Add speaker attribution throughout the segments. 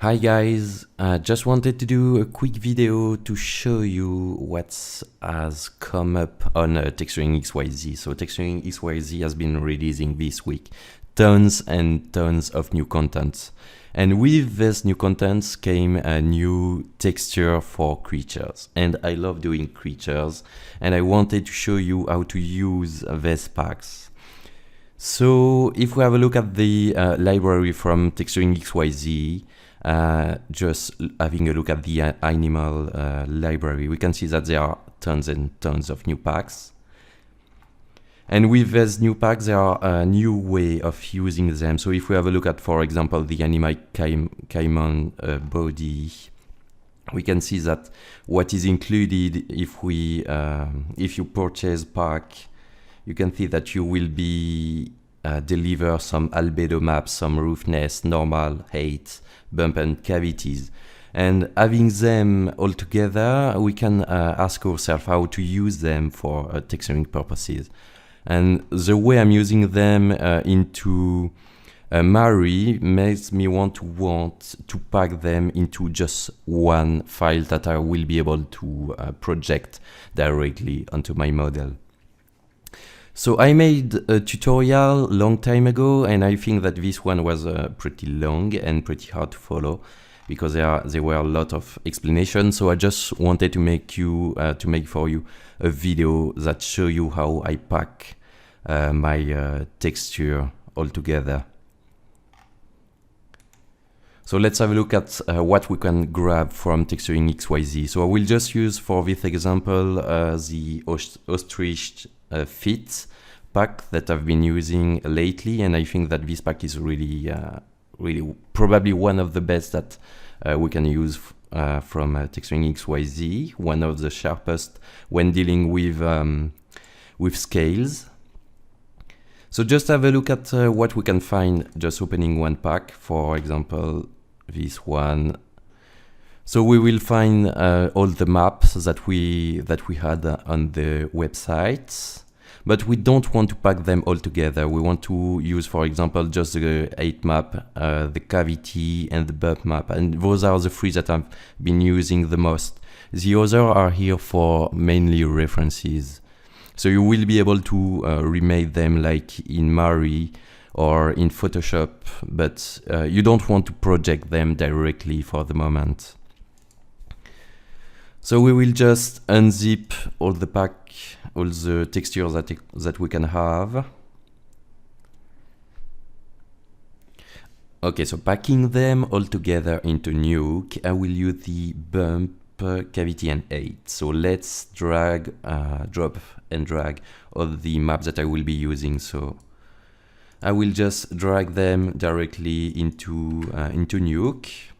Speaker 1: Hi guys, just wanted to do a quick video to show you what has come up on Texturing XYZ. So Texturing XYZ has been releasing this week tons and tons of new content. And with this new content came a new texture for creatures. And I love doing creatures, and I wanted to show you how to use these packs. So if we have a look at the library from Texturing XYZ, just having a look at the animal library, we can see that there are tons and tons of new packs. And with these new packs, there are a new way of using them. So if we have a look at, for example, the animal Caiman body, we can see that what is included if you purchase pack, you can see that you will be deliver some albedo maps, some roughness, normal, height, bump and cavities. And having them all together, we can ask ourselves how to use them for texturing purposes. And the way I'm using them into Mari makes me want to pack them into just one file that I will be able to project directly onto my model. So I made a tutorial long time ago, and I think that this one was pretty long and pretty hard to follow because there were a lot of explanations. So I just wanted to make for you a video that show you how I pack my texture all together. So let's have a look at what we can grab from Texturing XYZ. So I will just use for this example the ostrich fit pack that I've been using lately, and I think that this pack is really probably one of the best that we can use from Texturing XYZ, one of the sharpest when dealing with scales. So just have a look at what we can find just opening one pack, for example this one. So we will find all the maps that we had on the website, but we don't want to pack them all together. We want to use, for example, just the 8 map, the cavity and the bump map, and those are the 3 that I've been using the most. The others are here for mainly references. So you will be able to remake them like in Mari or in Photoshop, but you don't want to project them directly for the moment. So we will just unzip all the pack, all the textures that we can have. Okay, so packing them all together into Nuke, I will use the bump, cavity and 8. So let's drop and drag all the maps that I will be using. So I will just drag them directly into Nuke.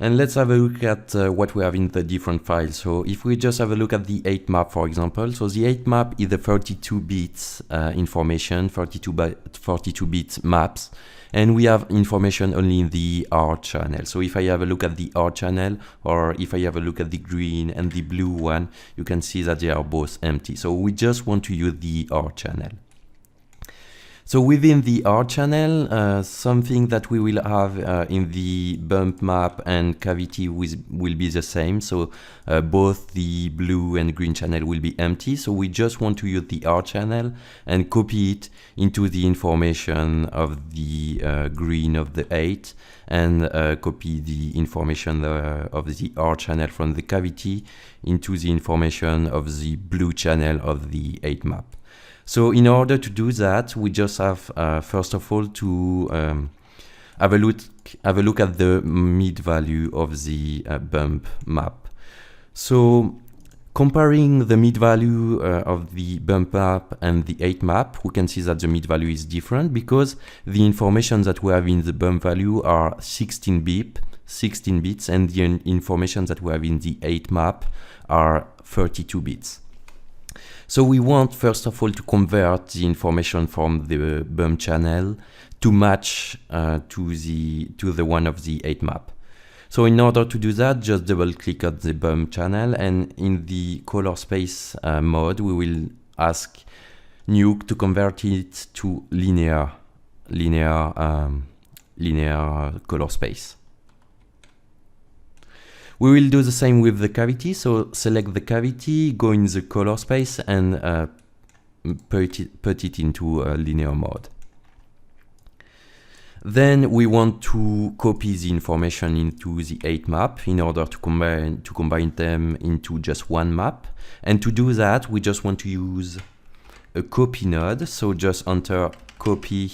Speaker 1: And let's have a look at what we have in the different files. So if we just have a look at the 8 map, for example, so the 8 map is the 32 bits information, 42 bit maps, and we have information only in the R channel. So if I have a look at the R channel, or if I have a look at the green and the blue one, you can see that they are both empty. So we just want to use the R channel. So within the R channel, something that we will have in the bump map and cavity will be the same. So both the blue and green channel will be empty. So we just want to use the R channel and copy it into the information of the green of the 8, and copy the information of the R channel from the cavity into the information of the blue channel of the 8 map. So in order to do that, we just have first of all to have a look at the mid value of the bump map. So comparing the mid value of the bump map and the 8 map, we can see that the mid value is different because the information that we have in the bump value are 16 bits, and the information that we have in the 8 map are 32 bits. So we want first of all to convert the information from the bump channel to match to the one of the 8 map. So in order to do that, just double click on the bump channel, and in the color space mode, we will ask Nuke to convert it to linear linear color space. We will do the same with the cavity, so select the cavity, go in the color space and put it into linear mode. Then we want to copy the information into the 8 map in order to combine them into just one map. And to do that, we just want to use a copy node. So just enter copy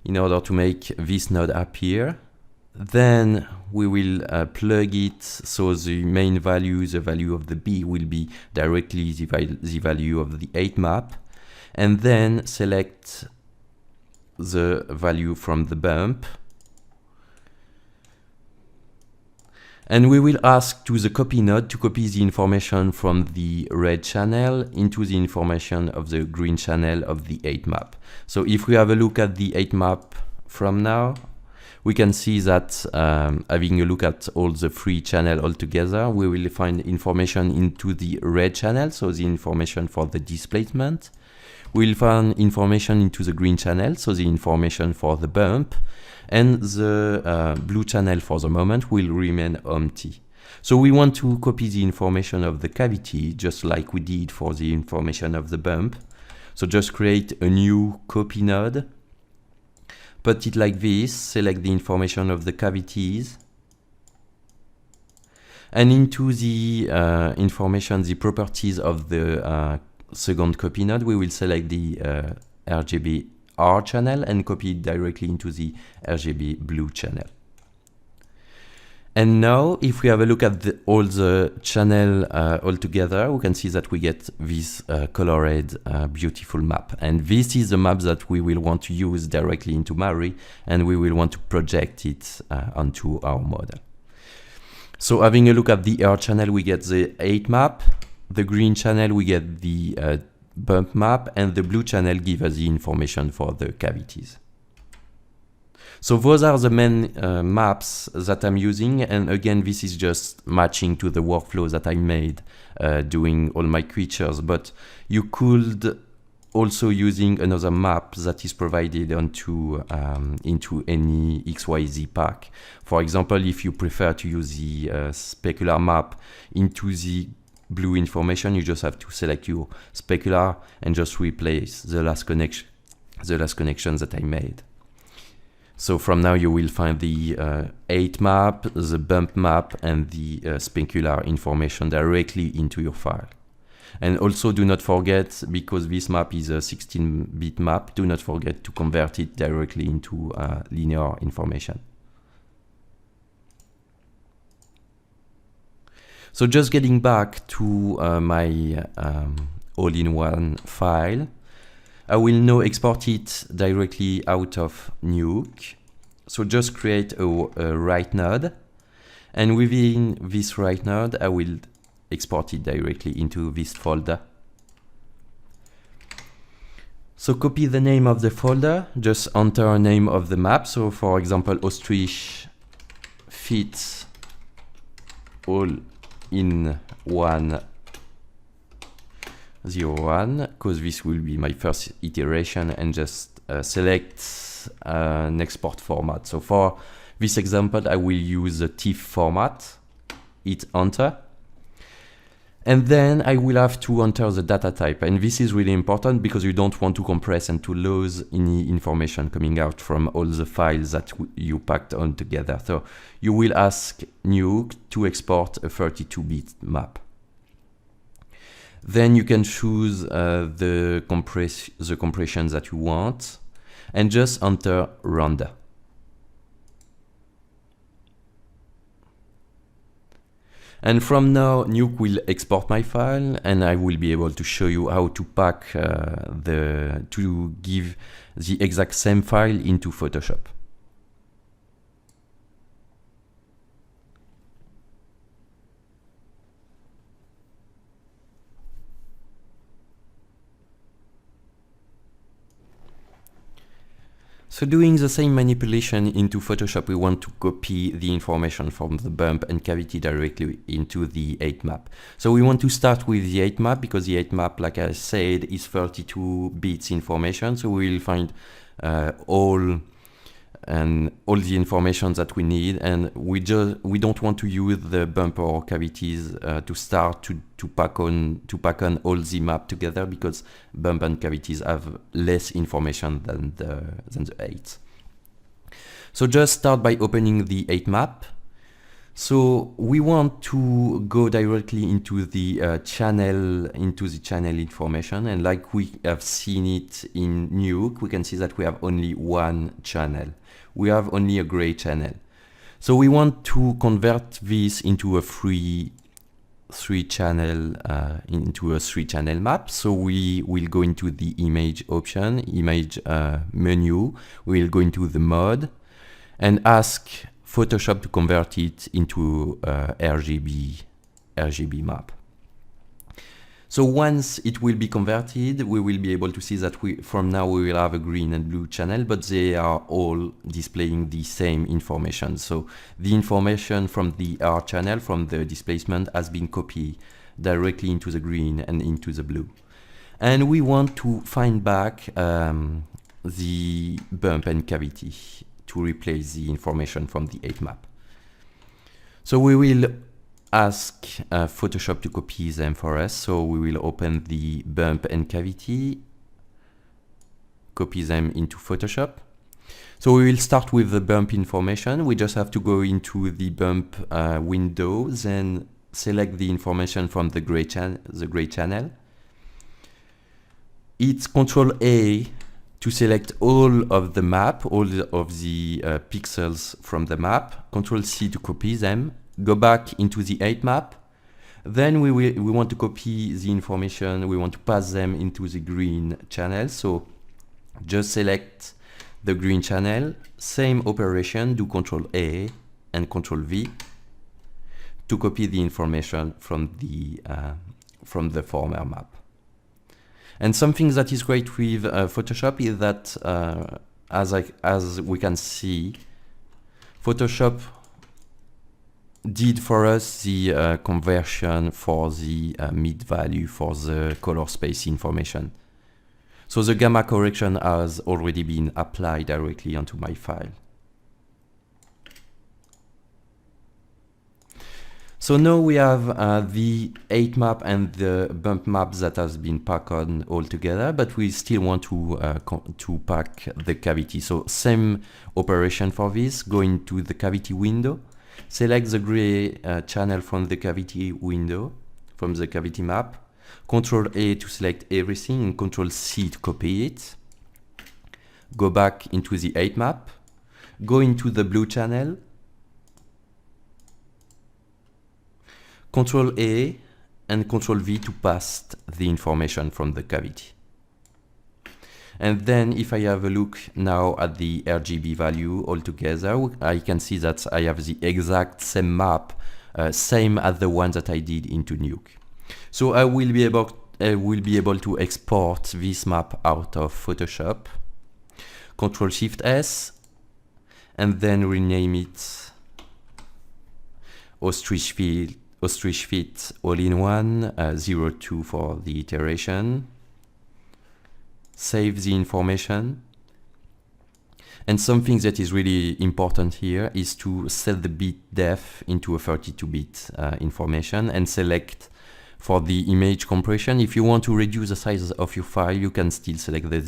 Speaker 1: in order to make this node appear. Then we will plug it, so the main value, the value of the B, will be directly the value of the 8 map. And then select the value from the bump. And we will ask to the copy node to copy the information from the red channel into the information of the green channel of the 8 map. So if we have a look at the 8 map from now, we can see that having a look at all the 3 channels all together, we will find information into the red channel, so the information for the displacement. We'll find information into the green channel, so the information for the bump, and the blue channel for the moment will remain empty. So we want to copy the information of the cavity, just like we did for the information of the bump. So just create a new copy node, put it like this, select the information of the cavities, and into the information, the properties of the second copy node, we will select the RGB R channel and copy it directly into the RGB blue channel. And now, if we have a look at all the channel all together, we can see that we get this colored beautiful map. And this is the map that we will want to use directly into Mari, and we will want to project it onto our model. So having a look at the R channel, we get the 8 map. The green channel, we get the bump map, and the blue channel gives us the information for the cavities. So those are the main maps that I'm using, and again, this is just matching to the workflow that I made doing all my creatures, but you could also using another map that is provided into any XYZ pack. For example, if you prefer to use the specular map into the blue information, you just have to select your specular and just replace the last connection that I made. So from now you will find the 8 map, the bump map, and the specular information directly into your file. And also do not forget, because this map is a 16-bit map, do not forget to convert it directly into linear information. So just getting back to my all-in-one file, I will now export it directly out of Nuke. So just create a write node, and within this write node, I will export it directly into this folder. So copy the name of the folder, just enter a name of the map. So for example, Ostrich fits all in 101, because this will be my first iteration, and just select an export format. So for this example, I will use the TIFF format, hit enter. And then I will have to enter the data type. And this is really important because you don't want to compress and to lose any information coming out from all the files that you packed on together. So you will ask Nuke to export a 32-bit map. Then you can choose the compression that you want and just enter render. And from now, Nuke will export my file, and I will be able to show you how to pack to give the exact same file into Photoshop. So doing the same manipulation into Photoshop, we want to copy the information from the bump and cavity directly into the 8 map. So we want to start with the 8 map because the 8 map, like I said, is 32 bits information. So we will find all and all the information that we need, and we don't want to use the bump or cavities to start to pack on all the map together, because bump and cavities have less information than the 8. So just start by opening the 8 map. So we want to go directly into the channel information, and like we have seen it in Nuke, we can see that we have only one channel. We have only a gray channel. So we want to convert this into a three channel map. So we will go into the image option, image menu. We will go into the mode and ask Photoshop to convert it into RGB map. So once it will be converted, we will be able to see that from now we will have a green and blue channel, but they are all displaying the same information. So the information from the R channel, from the displacement, has been copied directly into the green and into the blue. And we want to find back the bump and cavity to replace the information from the 8 map. So we will ask Photoshop to copy them for us. So we will open the bump and cavity, copy them into Photoshop. So we will start with the bump information. We just have to go into the bump window, then select the information from the gray channel. It's Control A to select all of the map, all of the pixels from the map. Control C to copy them. Go back into the 8 map. Then we want to copy the information. We want to pass them into the green channel. So just select the green channel. Same operation. Do Control A and Control V to copy the information from the former map. And something that is great with Photoshop is that, as we can see, Photoshop did for us the conversion for the mid value for the color space information. So the gamma correction has already been applied directly onto my file. So now we have the 8 map and the bump map that has been packed on all together, but we still want to pack the cavity. So same operation for this. Go into the cavity window, select the gray channel from the cavity window, from the cavity map. Control A to select everything, and Control C to copy it. Go back into the 8 map, go into the blue channel, Control A and Control V to pass the information from the cavity. And then if I have a look now at the RGB value altogether, I can see that I have the exact same map, same as the one that I did into Nuke. So I will be able to export this map out of Photoshop. Control Shift S, and then rename it Ostrich Fit All-in-One 02 for the iteration. Save the information. And something that is really important here is to set the bit depth into a 32-bit information, and select for the image compression. If you want to reduce the size of your file, you can still select the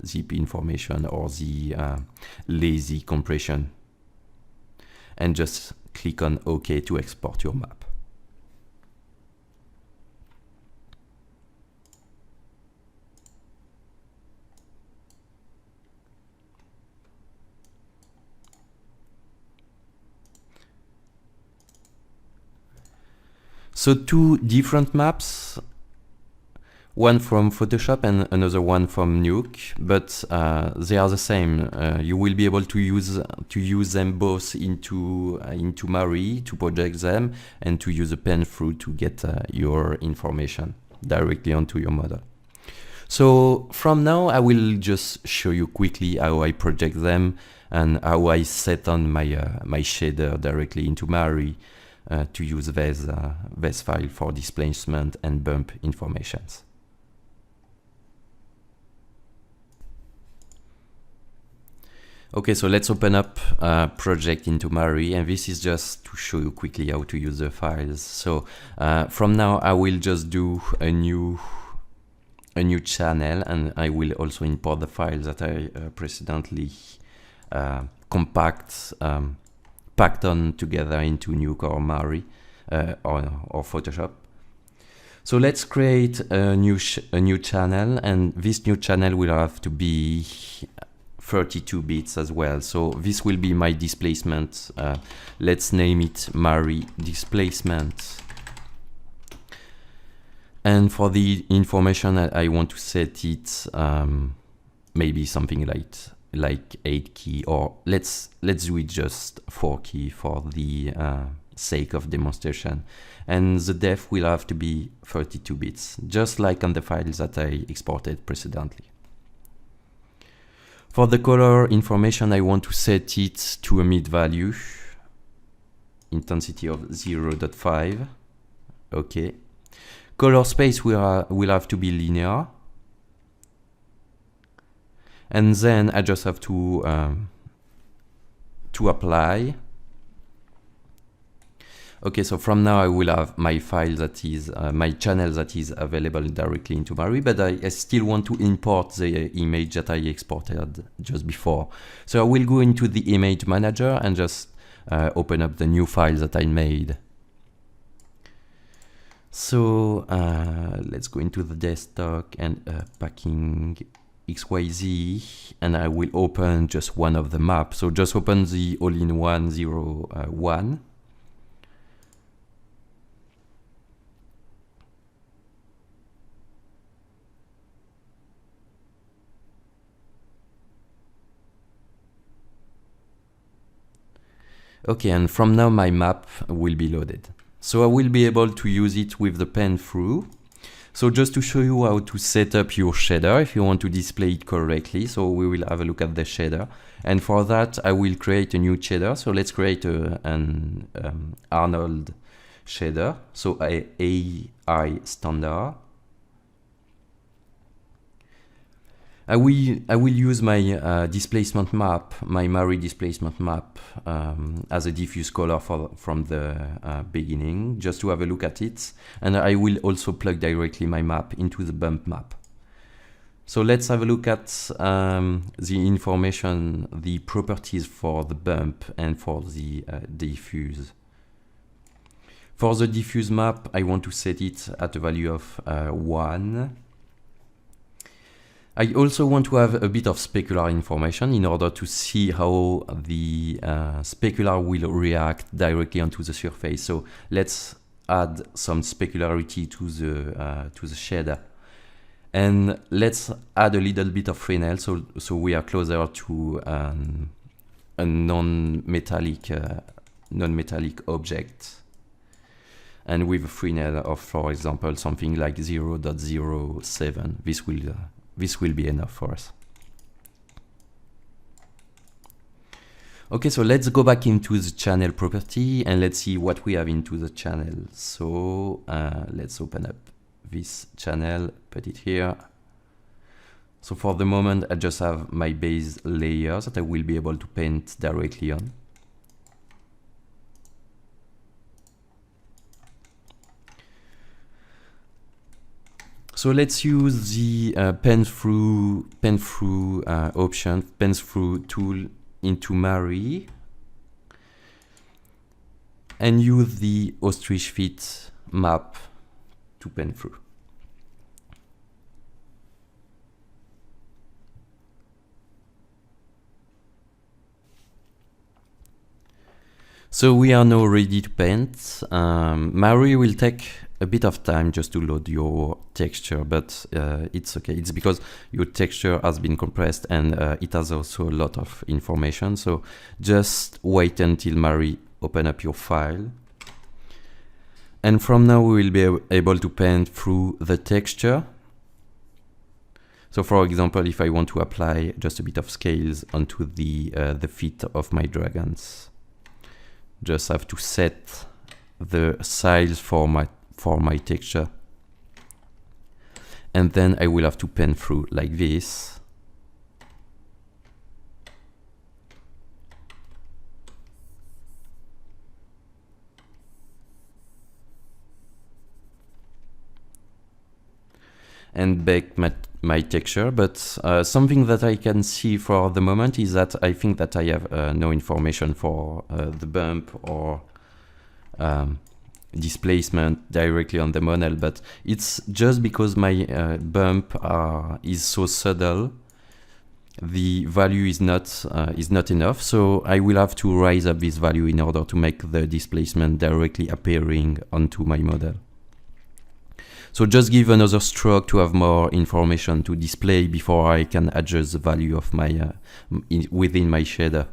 Speaker 1: zip information or the lazy compression, and just click on OK to export your map. So two different maps, one from Photoshop and another one from Nuke, but they are the same. You will be able to use them both into Mari to project them, and to use a pen through to get your information directly onto your model. So from now, I will just show you quickly how I project them and how I set on my shader directly into Mari to use this file for displacement and bump informations. Okay, so let's open up a project into Mari, and this is just to show you quickly how to use the files. So from now I will just do a new channel, and I will also import the files that I precedently packed on together into Nuke or Mari or Photoshop. So let's create a new channel, and this new channel will have to be 32 bits as well. So this will be my displacement. Let's name it Mari displacement. And for the information, I want to set it maybe something like 8 key, or let's do it just 4 key for the sake of demonstration. And the depth will have to be 32 bits, just like on the files that I exported precedently. For the color information, I want to set it to a mid value, intensity of 0.5. Okay. Color space will have to be linear. And then I just have to apply. Okay, so from now I will have my file that is my channel that is available directly into Mari, but I still want to import the image that I exported just before. So I will go into the image manager and just open up the new file that I made. So let's go into the desktop and packing XYZ, and I will open just one of the maps. So just open the all-in-one 01. Okay, and from now my map will be loaded. So I will be able to use it with the pen through. So just to show you how to set up your shader if you want to display it correctly. So we will have a look at the shader. And for that, I will create a new shader. So let's create an Arnold shader. So AI standard. I will use my displacement map, my Mari displacement map, as a diffuse color from the beginning, just to have a look at it. And I will also plug directly my map into the bump map. So let's have a look at the information, the properties for the bump and for the diffuse. For the diffuse map, I want to set it at a value of 1. I also want to have a bit of specular information in order to see how the specular will react directly onto the surface. So let's add some specularity to the shader, and let's add a little bit of Fresnel so we are closer to a non-metallic object, and with a Fresnel of, for example, something like 0.07. This will be enough for us. Okay, so let's go back into the channel property and let's see what we have into the channel. So let's open up this channel, put it here. So for the moment, I just have my base layer that I will be able to paint directly on. So let's use the pen through option, pen through tool into Mari, and use the ostrich fit map to pen through. So we are now ready to paint. Mari will take a bit of time just to load your texture, but it's okay. It's because your texture has been compressed and it has also a lot of information. So just wait until Mari open up your file. And from now we will be able to paint through the texture. So for example, if I want to apply just a bit of scales onto the feet of my dragons, just have to set the size for my texture, and then I will have to pen through like this. and bake my texture, but something that I can see for the moment is that I think that I have no information for the bump or displacement directly on the model, but it's just because my bump is so subtle, the value is not enough, so I will have to raise up this value in order to make the displacement directly appearing onto my model. So just give another stroke to have more information to display before I can adjust the value of my within my shader.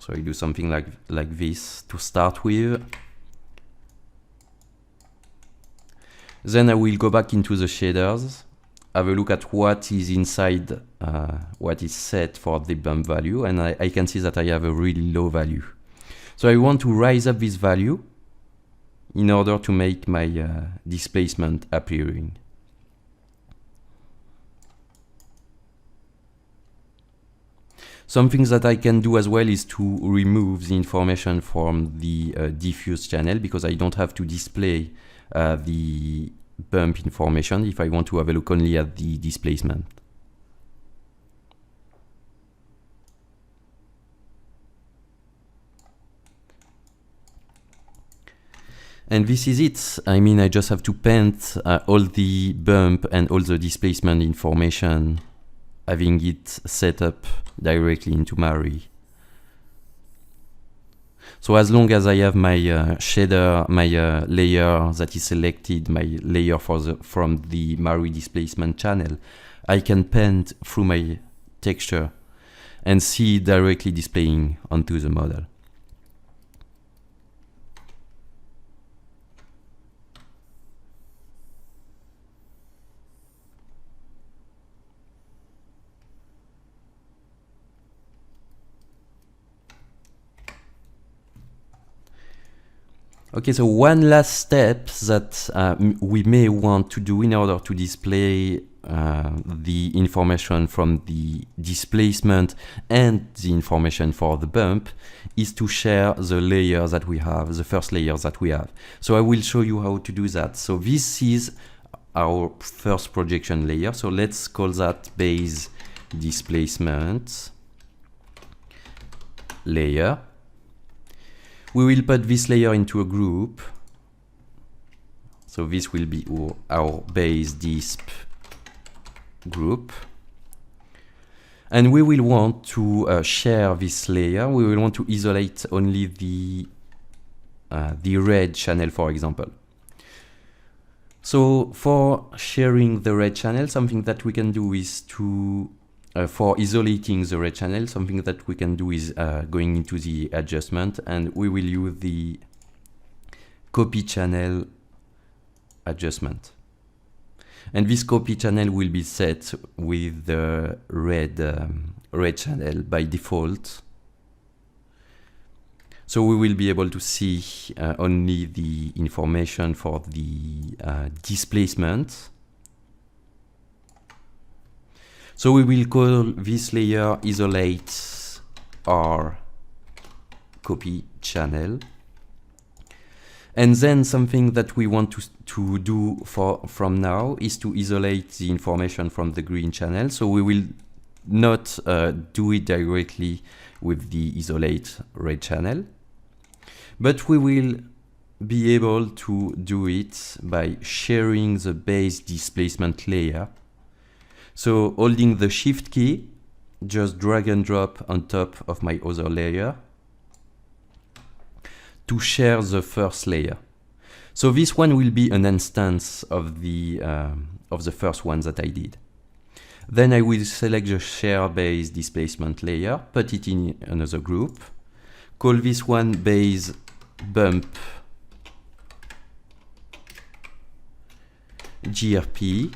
Speaker 1: So I do something like this to start with. Then I will go back into the shaders, have a look at what is inside, what is set for the bump value, and I can see that I have a really low value. So I want to raise up this value in order to make my displacement appearing. Something that I can do as well is to remove the information from the diffuse channel, because I don't have to display the bump information if I want to have a look only at the displacement. And this is it. I mean, I just have to paint all the bump and all the displacement information, having it set up directly into Mari. So as long as I have my shader, my layer that is selected, my layer from the Mari displacement channel, I can paint through my texture and see it directly displaying onto the model. Okay, so one last step that we may want to do in order to display the information from the displacement and the information for the bump is to share the layer that we have, the first layer that we have. So I will show you how to do that. So this is our first projection layer. So let's call that base displacement layer. We will put this layer into a group. So this will be our base disp group. And we will want to share this layer. We will want to isolate only the red channel, for example. So for sharing the red channel, something that we can do is to for isolating the red channel, something that we can do is going into the adjustment, and we will use the copy channel adjustment. And this copy channel will be set with the red channel by default. So we will be able to see only the information for the displacement. So we will call this layer isolate our copy channel. And then something that we want to do from now is to isolate the information from the green channel. So we will not do it directly with the isolate red channel, but we will be able to do it by sharing the base displacement layer. So holding the shift key, just drag and drop on top of my other layer to share the first layer. So this one will be an instance of the first one that I did. Then I will select the share base displacement layer, put it in another group, call this one base bump GRP,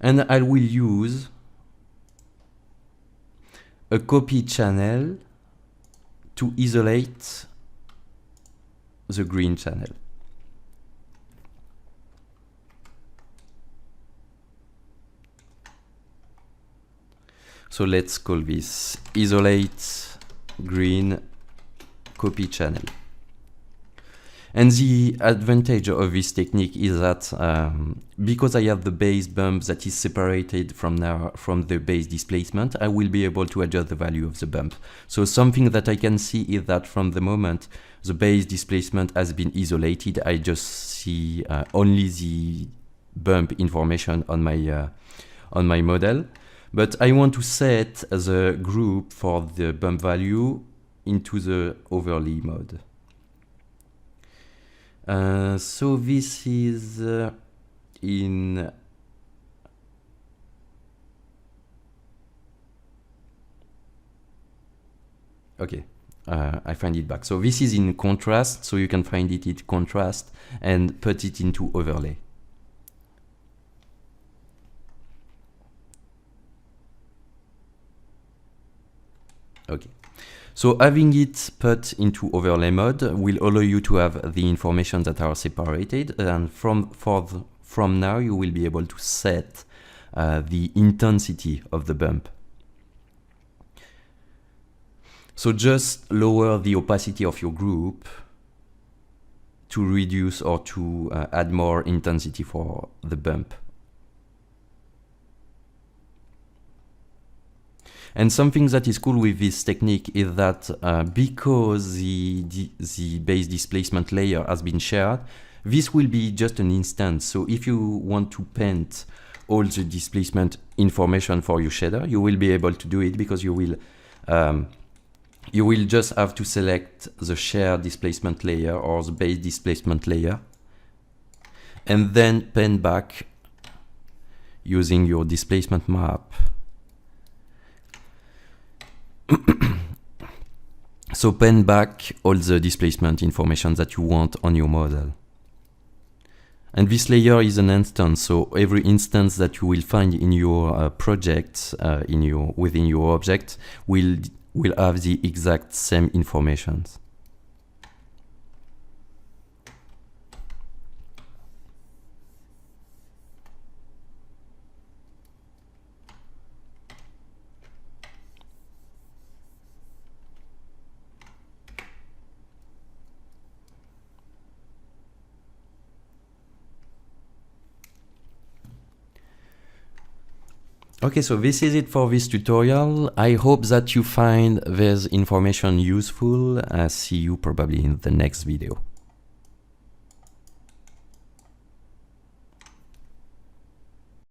Speaker 1: and I will use a copy channel to isolate the green channel. So let's call this isolate green copy channel. And the advantage of this technique is that because I have the base bump that is separated from the base displacement, I will be able to adjust the value of the bump. So something that I can see is that from the moment the base displacement has been isolated, I just see only the bump information on my model. But I want to set the group for the bump value into the overlay mode. So this is in okay, I find it back. So this is in contrast, so you can find it in contrast and put it into overlay. Okay. So having it put into overlay mode will allow you to have the information that are separated, and from now you will be able to set the intensity of the bump. So just lower the opacity of your group to reduce or to add more intensity for the bump. And something that is cool with this technique is that because the base displacement layer has been shared, this will be just an instance. So if you want to paint all the displacement information for your shader, you will be able to do it because you will just have to select the shared displacement layer or the base displacement layer and then paint back using your displacement map. So pen back all the displacement information that you want on your model. And this layer is an instance, so every instance that you will find in your project, within your object, will have the exact same information. Okay, so this is it for this tutorial. I hope that you find this information useful. See you probably in the next video.